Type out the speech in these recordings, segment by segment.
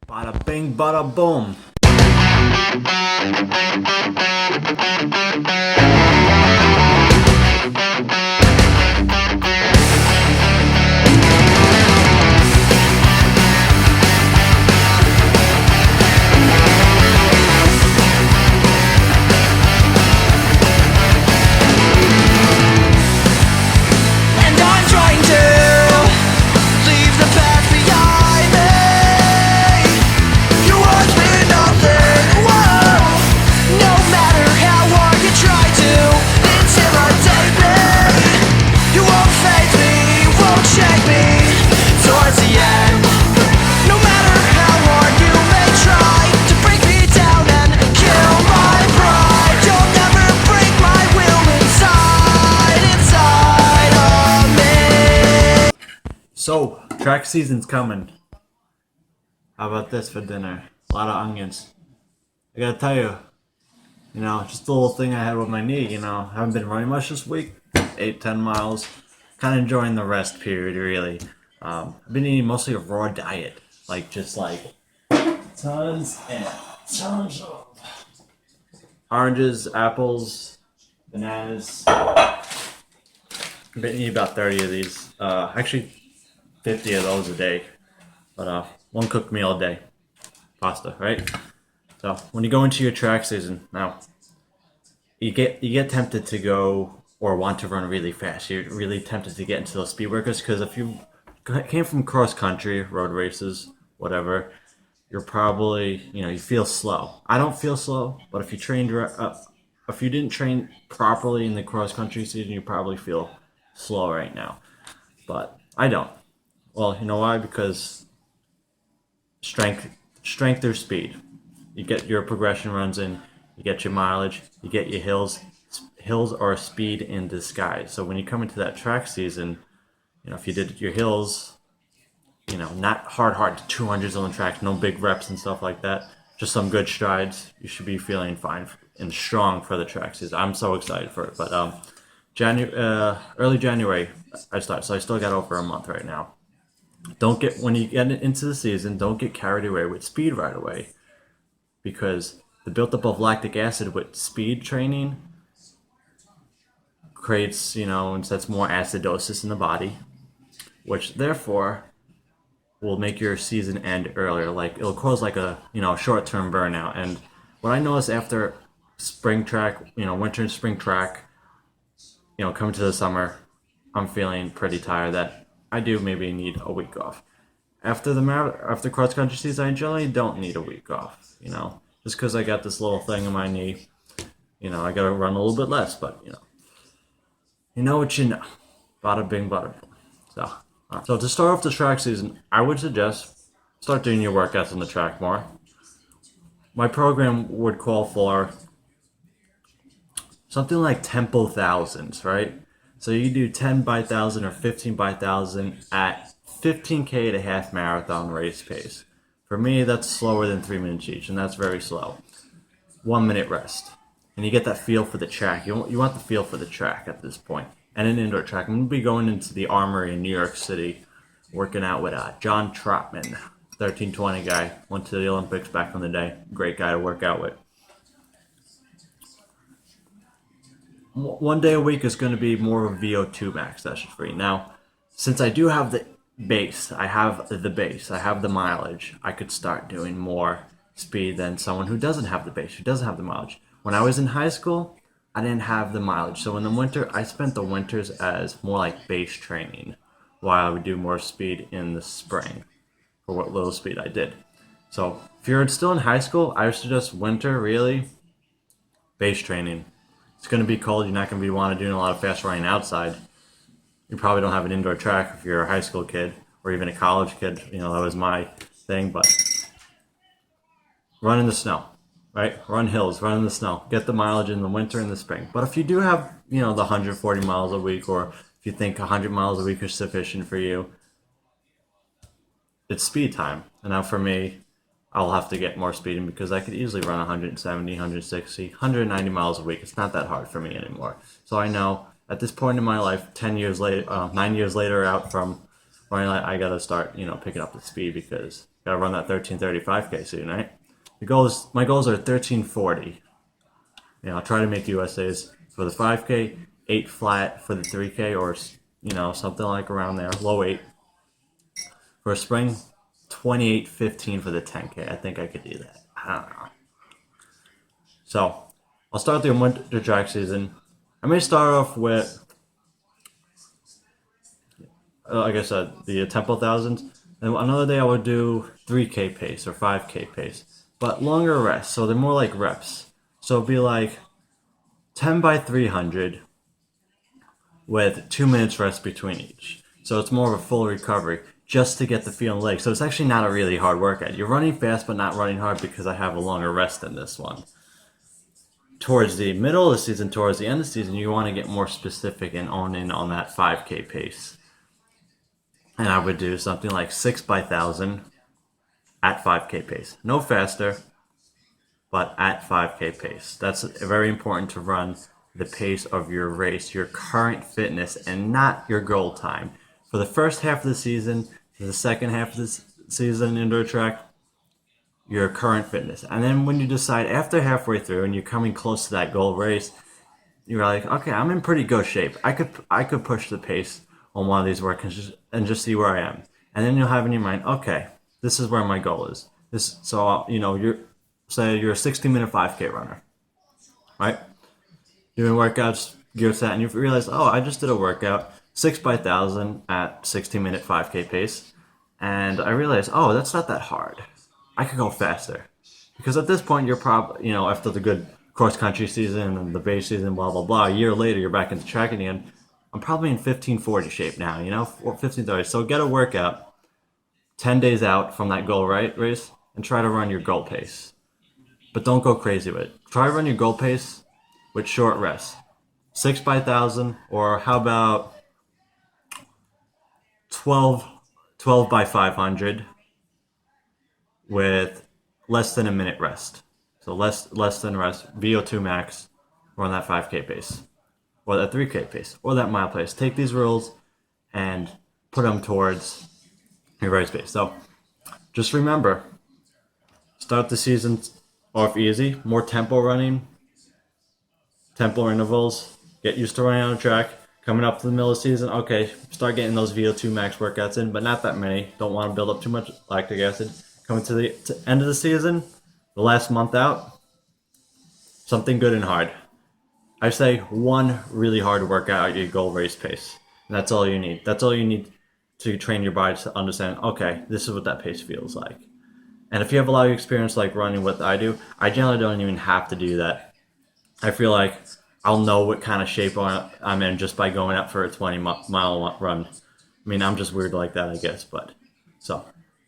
Bada bing, bada boom. And I'm trying to leave the past behind me. Your words mean nothing, whoa. No matter how hard you try to intimidate me, you won't fade me, won't shake me towards the end. No matter how hard you may try to break me down and kill my pride, you'll never break my will inside of me. So, track season's coming. How about this for dinner? A lot of onions. I gotta tell you, just a little thing I had with my knee, haven't been running much this week. 8-10 miles. Kind of enjoying the rest period, really. I've been eating mostly a raw diet. Just tons and tons of oranges, apples, bananas. I've been eating about 30 of these. Actually, 50 of those a day. But one cooked meal a day. Pasta, right? So when you go into your track season, now you get tempted to go or want to run really fast. You're really tempted to get into those speed workers because if you came from cross country, road races, whatever, you're probably you feel slow. I don't feel slow, but if you didn't train properly in the cross country season, you probably feel slow right now. But I don't. Well, you know why? Because strength or speed. You get your progression runs in, you get your mileage, you get your hills. Hills are speed in disguise. So when you come into that track season, if you did your hills, not hard 200s on the track, no big reps and stuff like that, just some good strides, you should be feeling fine and strong for the track season. I'm so excited for it. But early January I start, so I still got over a month right now. When you get into the season, don't get carried away with speed right away, because the buildup of lactic acid with speed training creates, and sets more acidosis in the body, which therefore will make your season end earlier. It'll cause a short-term burnout. And what I noticed after spring track, winter and spring track, coming to the summer, I'm feeling pretty tired that I do maybe need a week off. After cross country season, I generally don't need a week off. Just because I got this little thing in my knee, I gotta run a little bit less. But you know what you know. Bada bing, bada boom. So to start off the track season, I would suggest start doing your workouts on the track more. My program would call for something like tempo thousands, right? So you do 10 by 1,000 or 15 by 1,000 at 15K at a half marathon race pace. For me, that's slower than 3 minutes each, and that's very slow. 1 minute rest. And you get that feel for the track. You want the feel for the track at this point. And an indoor track. I'm going to be going into the Armory in New York City, working out with John Trotman, 1320 guy. Went to the Olympics back in the day. Great guy to work out with. One day a week is going to be more of a VO2 max session for you. Now, since I do have the base, I have the mileage, I could start doing more speed than someone who doesn't have the base, who doesn't have the mileage. When I was in high school, I didn't have the mileage. So in the winter, I spent the winters as more like base training, while I would do more speed in the spring for what little speed I did. So if you're still in high school, I would suggest winter, really, base training. It's going to be cold. You're not going to be wanting to do a lot of fast running outside. You probably don't have an indoor track if you're a high school kid or even a college kid. That was my thing. But run in the snow, right? Run hills, run in the snow. Get the mileage in the winter and the spring. But if you do have, the 140 miles a week, or if you think 100 miles a week is sufficient for you, it's speed time. And now for me, I'll have to get more speed in because I could easily run 170, 160, 190 miles a week. It's not that hard for me anymore. So I know at this point in my life, 10 years later, 9 years later out from running, I got to start, picking up the speed because Gotta run that 13:35K soon, right? My goals are 13:40. You know, I'll try to make USAs for the 5K, 8 flat for the 3K, or something like around there, low 8 for spring, 28:15 for the 10K. I think I could do that. I don't know. So I'll start the winter track season. I may start off with, like I said, the Tempo Thousands. And another day I would do 3K pace or 5K pace, but longer rests. So they're more like reps. So it'd be like 10 by 300 with 2 minutes rest between each. So it's more of a full recovery just to get the feel in the leg. So it's actually not a really hard workout. You're running fast but not running hard because I have a longer rest than this one. Towards the middle of the season, towards the end of the season, you want to get more specific and own in on that 5K pace. And I would do something like 6 by 1,000 at 5K pace. No faster, but at 5K pace. That's very important to run the pace of your race, your current fitness, and not your goal time. For the first half of the season, for the second half of the season indoor track, your current fitness. And then when you decide after halfway through and you're coming close to that goal race, you're like, okay, I'm in pretty good shape. I could push the pace on one of these workouts and just see where I am. And then you'll have in your mind, okay, this is where my goal is. You're a 60-minute 5K runner, right? Doing workouts, gear set, and you realize, oh, I just did a workout, 6 by 1,000 at 60-minute 5K pace, and I realized, oh, that's not that hard. I could go faster. Because at this point, you're probably, after the good cross-country season and the base season, blah, blah, blah, a year later, you're back into tracking again. I'm probably in 1540 shape now, 1530. So get a workout 10 days out from that goal race and try to run your goal pace. But don't go crazy with it. Try to run your goal pace with short rests. 6 by 1,000, or how about 12 by 500 with less than a minute rest. So less than rest, VO2 max, run that 5K pace, or that 3K pace, or that mile pace. Take these rules and put them towards your race pace. So just remember, start the season off easy, more tempo running, tempo intervals, get used to running on a track. Coming up to the middle of the season, okay, start getting those VO2 max workouts in, but not that many. Don't want to build up too much lactic acid. Coming to the end of the season, the last month out, something good and hard. I say one really hard workout at your goal race pace. And that's all you need. That's all you need to train your body to understand, okay, this is what that pace feels like. And if you have a lot of experience like running what I do, I generally don't even have to do that. I feel like I'll know what kind of shape I'm in just by going out for a 20-mile run. I mean, I'm just weird like that, I guess. But so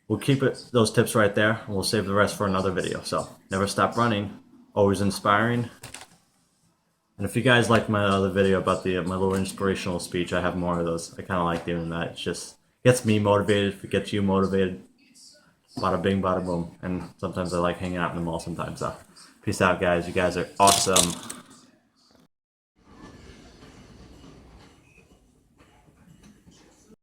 we'll keep those tips right there, and we'll save the rest for another video. So never stop running, always inspiring. And if you guys like my other video about my little inspirational speech, I have more of those. I kind of like doing that. It just gets me motivated. If it gets you motivated, bada bing, bada boom. And sometimes I like hanging out in the mall sometimes. So peace out, guys. You guys are awesome.